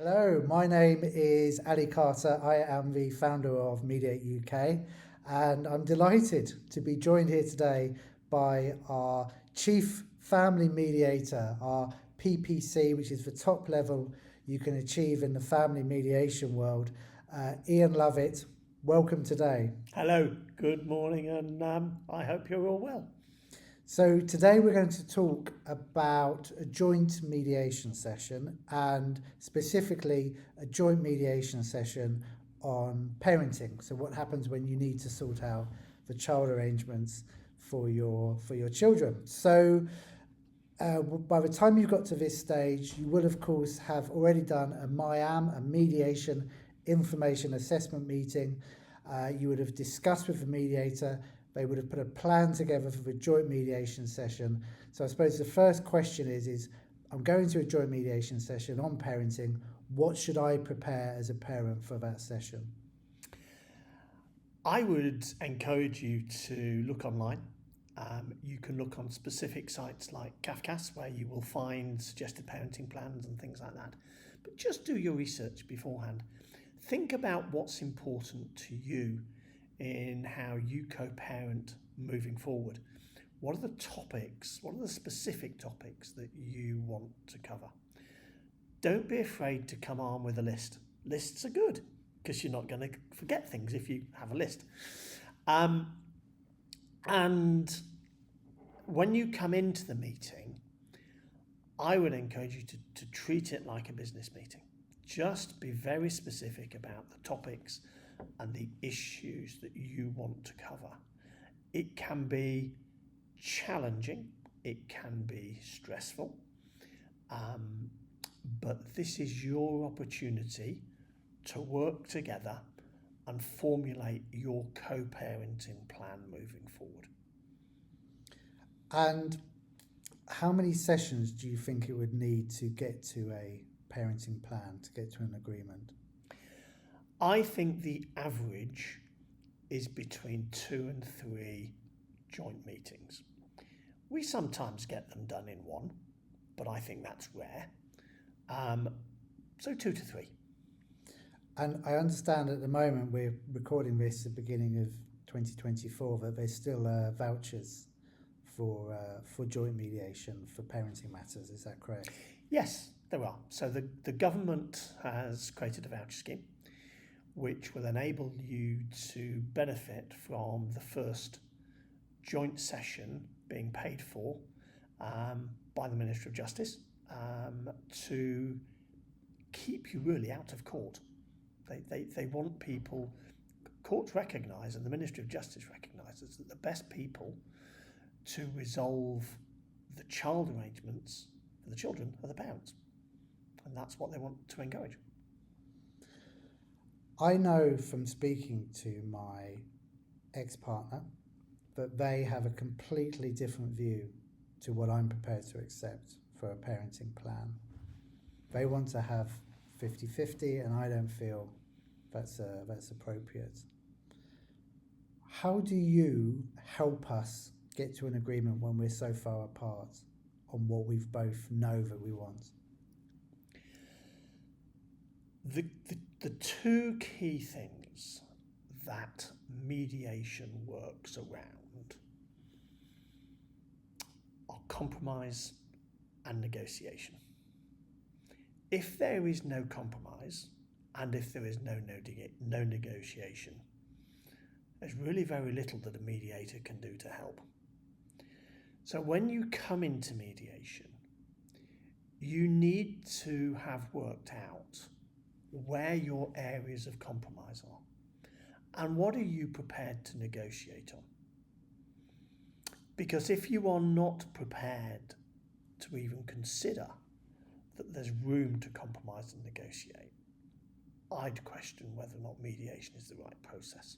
Hello, my name is Ali Carter. I am the founder of Mediate UK, and I'm delighted to be joined here today by our Chief Family Mediator, our PPC, which is the top level you can achieve in the family mediation world. Ian Lovett, welcome today. Hello, good morning, and I hope you're all well. So today we're going to talk about a joint mediation session, and specifically a joint mediation session on parenting. So what happens when you need to sort out the child arrangements for your children. So by the time you got to this stage, you will of course have already done a MIAM, a mediation information assessment meeting. You would have discussed with the mediator. They would have put a plan together for the joint mediation session. So I suppose the first question is I'm going to a joint mediation session on parenting. What should I prepare as a parent for that session? I would encourage you to look online. You can look on specific sites like Kafkas, where you will find suggested parenting plans and things like that. But just do your research beforehand. Think about what's important to you in how you co-parent moving forward. What are the topics, what are the specific topics that you want to cover? Don't be afraid to come on with a list. Lists are good because you're not going to forget things if you have a list. And when you come into the meeting, I would encourage you to treat it like a business meeting. Just be very specific about the topics and the issues that you want to cover. It can be challenging, it can be stressful, but this is your opportunity to work together and formulate your co-parenting plan moving forward. And how many sessions do you think it would need to get to a parenting plan, to get to an agreement? I think the average is between 2 and 3 joint meetings. We sometimes get them done in one, but I think that's rare. So 2 to 3. And I understand at the moment we're recording this at the beginning of 2024 that there's still vouchers for joint mediation for parenting matters. Is that correct? Yes, there are. So the government has created a voucher scheme which will enable you to benefit from the first joint session being paid for by the Ministry of Justice to keep you really out of court. They want people, courts recognise and the Ministry of Justice recognises that the best people to resolve the child arrangements for the children are the parents. And that's what they want to encourage. I know from speaking to my ex-partner that they have a completely different view to what I'm prepared to accept for a parenting plan. They want to have 50-50 and I don't feel that's appropriate. How do you help us get to an agreement when we're so far apart on what we both know that we want? The two key things that mediation works around are compromise and negotiation. If there is no compromise and if there is no negotiation, there's really very little that a mediator can do to help. So when you come into mediation, you need to have worked out where your areas of compromise are and what are you prepared to negotiate on. Because if you are not prepared to even consider that there's room to compromise and negotiate, I'd question whether or not mediation is the right process.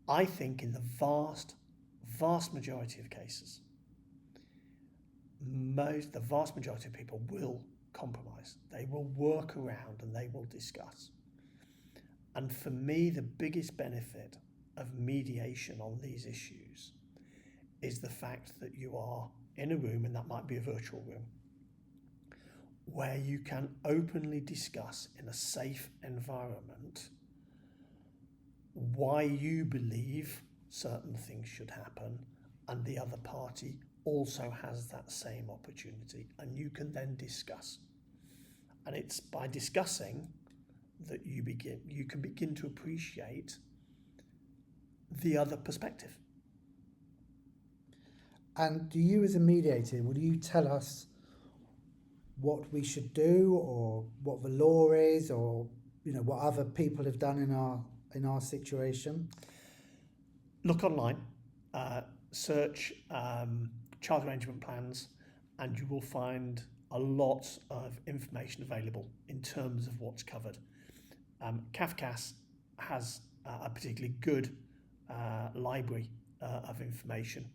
I think in the vast majority of cases, the vast majority of people will compromise. They will work around and they will discuss. And for me, the biggest benefit of mediation on these issues is the fact that you are in a room, and that might be a virtual room, where you can openly discuss in a safe environment why you believe certain things should happen, and the other party also has that same opportunity, and you can then discuss. And it's by discussing that you can begin to appreciate the other perspective. And do you, as a mediator, will you tell us what we should do, or what the law is, or what other people have done in our situation? Look online, search child arrangement plans, and you will find a lot of information available in terms of what's covered. CAFCAS has a particularly good library of information.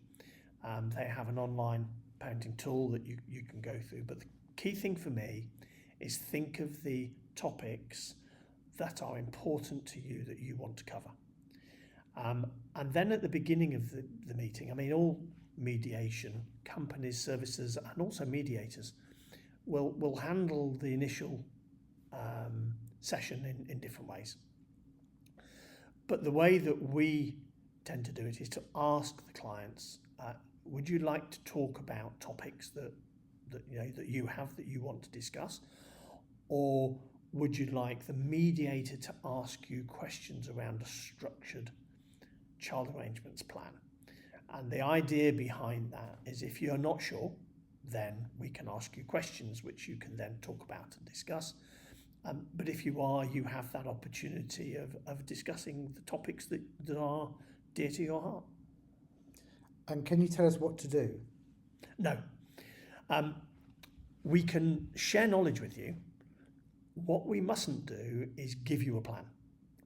They have an online parenting tool that you can go through, but the key thing for me is think of the topics that are important to you that you want to cover. And then at the beginning of the meeting, all mediation companies, services, and also mediators will handle the initial session in different ways. But the way that we tend to do it is to ask the clients, would you like to talk about topics that you have that you want to discuss, or would you like the mediator to ask you questions around a structured child arrangements plan? And the idea behind that is, if you're not sure, then we can ask you questions which you can then talk about and discuss. But if you are, you have that opportunity of discussing the topics that are dear to your heart. And can you tell us what to do? No. We can share knowledge with you. What we mustn't do is give you a plan.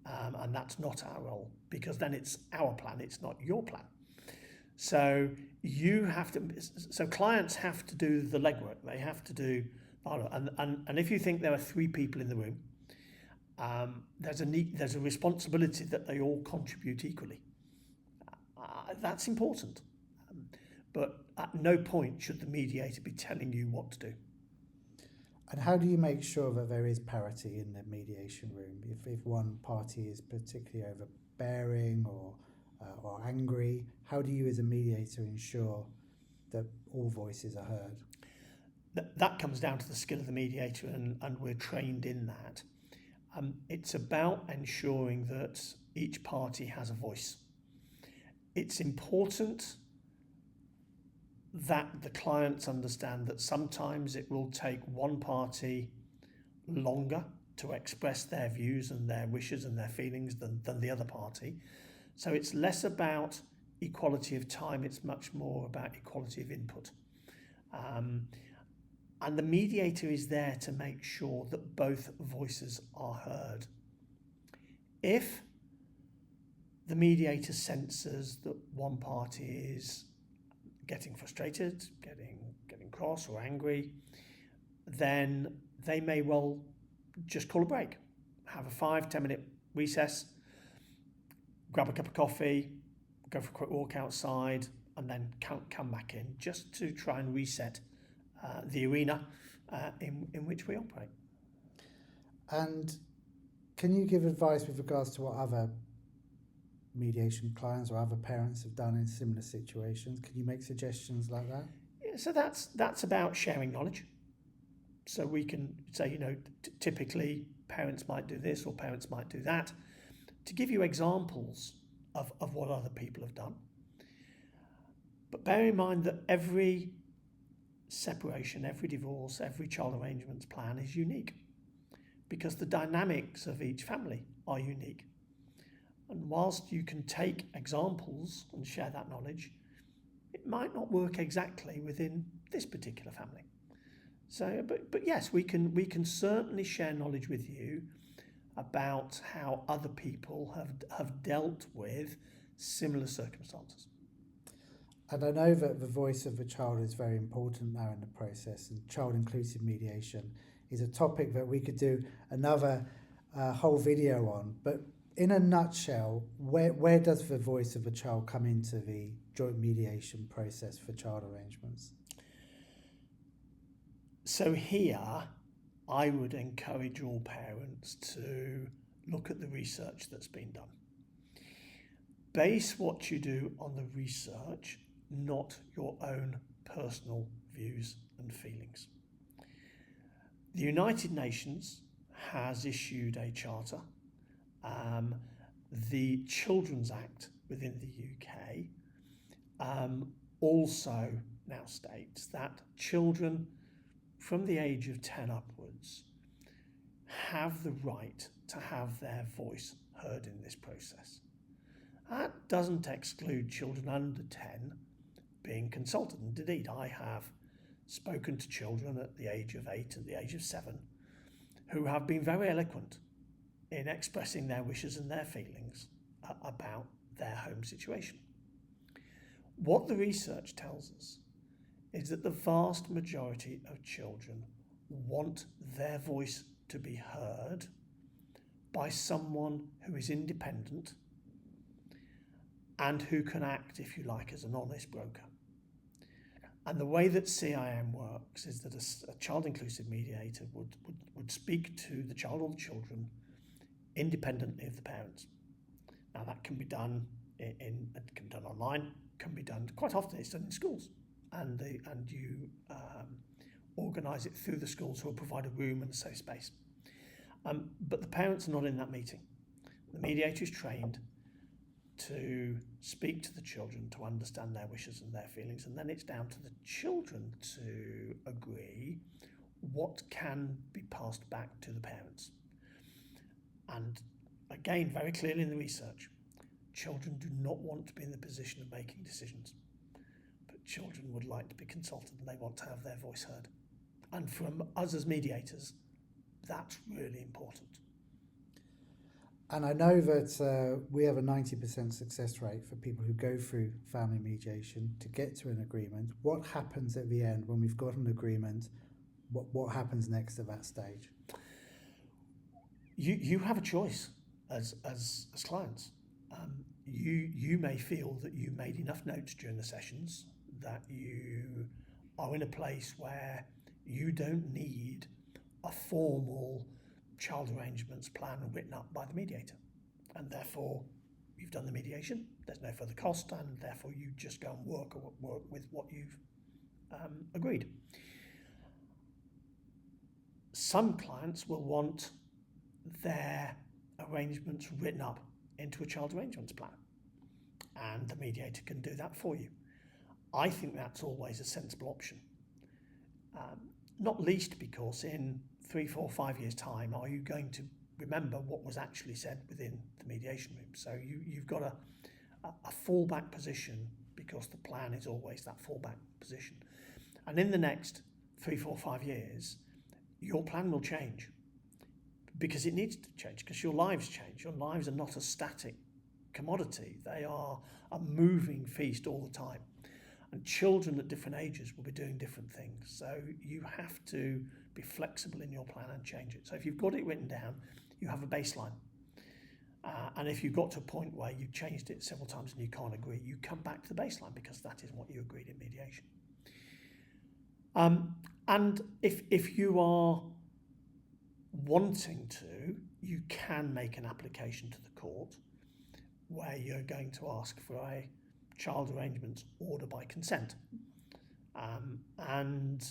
And that's not our role, because then it's our plan, it's not your plan. So clients have to do the legwork. They have to do, and if you think there are 3 people in the room, there's a responsibility that they all contribute equally. That's important. But at no point should the mediator be telling you what to do. And how do you make sure that there is parity in the mediation room? If one party is particularly overbearing or angry, how do you as a mediator ensure that all voices are heard? That comes down to the skill of the mediator, and we're trained in that. It's about ensuring that each party has a voice. It's important that the clients understand that sometimes it will take one party longer to express their views and their wishes and their feelings than the other party. So it's less about equality of time, it's much more about equality of input. And the mediator is there to make sure that both voices are heard. If the mediator senses that one party is getting frustrated, getting cross or angry, then they may well just call a break, have a 5-10 minute recess, grab a cup of coffee, go for a quick walk outside, and then come back in, just to try and reset the arena in which we operate. And can you give advice with regards to what other mediation clients or other parents have done in similar situations? Can you make suggestions like that? Yeah, so that's about sharing knowledge. So we can say, typically parents might do this or parents might do that, to give you examples of what other people have done. But bear in mind that every separation, every divorce, every child arrangements plan is unique, because the dynamics of each family are unique. And whilst you can take examples and share that knowledge, it might not work exactly within this particular family. So, but yes, we can certainly share knowledge with you about how other people have dealt with similar circumstances. And I know that the voice of the child is very important now in the process, and child inclusive mediation is a topic that we could do another whole video on. But in a nutshell, where does the voice of the child come into the joint mediation process for child arrangements? So here, I would encourage all parents to look at the research that's been done. Base what you do on the research, not your own personal views and feelings. The United Nations has issued a charter. The Children's Act within the UK also now states that children from the age of 10 upwards have the right to have their voice heard in this process. That doesn't exclude children under 10 being consulted. And indeed, I have spoken to children at the age of 8 and the age of 7 who have been very eloquent in expressing their wishes and their feelings about their home situation. What the research tells us is that the vast majority of children want their voice to be heard by someone who is independent and who can act, if you like, as an honest broker. And the way that CIM works is that a child inclusive mediator would speak to the child or the children independently of the parents. Now that can be done it can be done online, can be done quite often. It's done in schools, and you organise it through the schools who will provide a room and a safe space. But the parents are not in that meeting. The mediator is trained to speak to the children to understand their wishes and their feelings, and then it's down to the children to agree what can be passed back to the parents. And again, very clearly in the research, children do not want to be in the position of making decisions, but children would like to be consulted and they want to have their voice heard. And from us as mediators, that's really important. And I know that we have a 90% success rate for people who go through family mediation to get to an agreement. What happens at the end when we've got an agreement? What happens next at that stage? You have a choice as clients. You may feel that you made enough notes during the sessions, that you are in a place where you don't need a formal child arrangements plan written up by the mediator, and therefore you've done the mediation, there's no further cost, and therefore you just go and work with what you've agreed. Some clients will want their arrangements written up into a child arrangements plan, and the mediator can do that for you. I think that's always a sensible option, not least because in 3, 4, 5 years' time, are you going to remember what was actually said within the mediation room? So you've got a fallback position, because the plan is always that fallback position. And in the next 3, 4, 5 years, your plan will change, because it needs to change, because your lives change. Your lives are not a static commodity. They are a moving feast all the time. And children at different ages will be doing different things. So you have to be flexible in your plan and change it. So if you've got it written down, you have a baseline. And if you've got to a point where you've changed it several times and you can't agree, you come back to the baseline, because that is what you agreed in mediation. And if you are wanting to, you can make an application to the court where you're going to ask for a child arrangements order by consent, and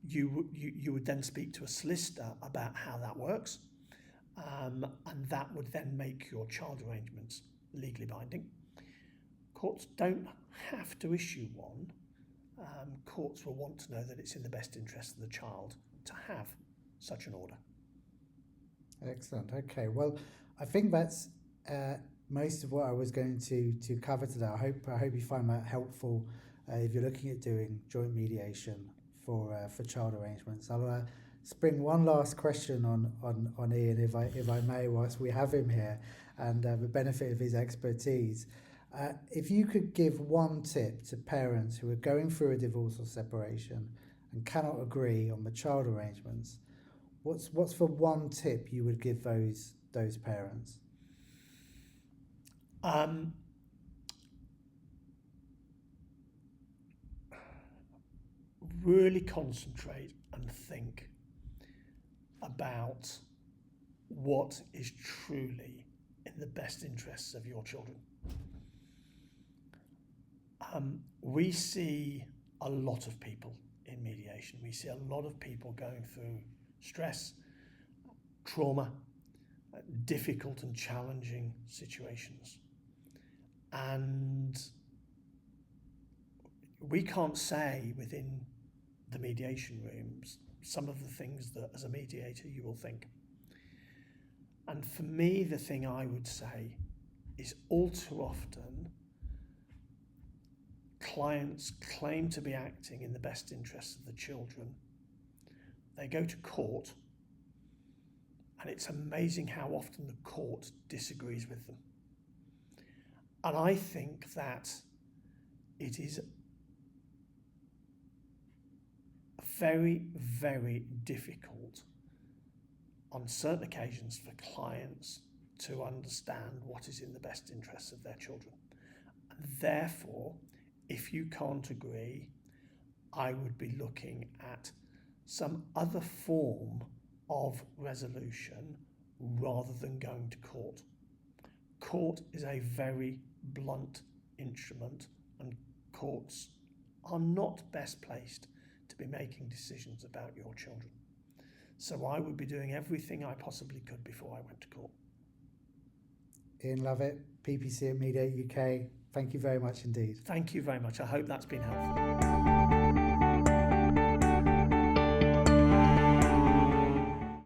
you would then speak to a solicitor about how that works, and that would then make your child arrangements legally binding. Courts don't have to issue one. Courts will want to know that it's in the best interest of the child to have such an order. Excellent. Okay. Well, I think that's most of what I was going to cover today. I hope you find that helpful if you're looking at doing joint mediation for child arrangements. I'll spring one last question on Ian, if I may, whilst we have him here, and the benefit of his expertise. If you could give one tip to parents who are going through a divorce or separation and cannot agree on the child arrangements, what's the one tip you would give those parents? really concentrate and think about what is truly in the best interests of your children. We see a lot of people in mediation. We see a lot of people going through stress, trauma, difficult and challenging situations. And we can't say within the mediation rooms some of the things that as a mediator you will think. And for me, the thing I would say is all too often clients claim to be acting in the best interests of the children. They go to court, and it's amazing how often the court disagrees with them. And I think that it is very, very difficult on certain occasions for clients to understand what is in the best interests of their children. And therefore, if you can't agree, I would be looking at some other form of resolution rather than going to court. Court is a very blunt instrument, and courts are not best placed to be making decisions about your children. So I would be doing everything I possibly could before I went to court. Ian Lovett, PPC at Mediate UK. Thank you very much indeed. Thank you very much. I hope that's been helpful.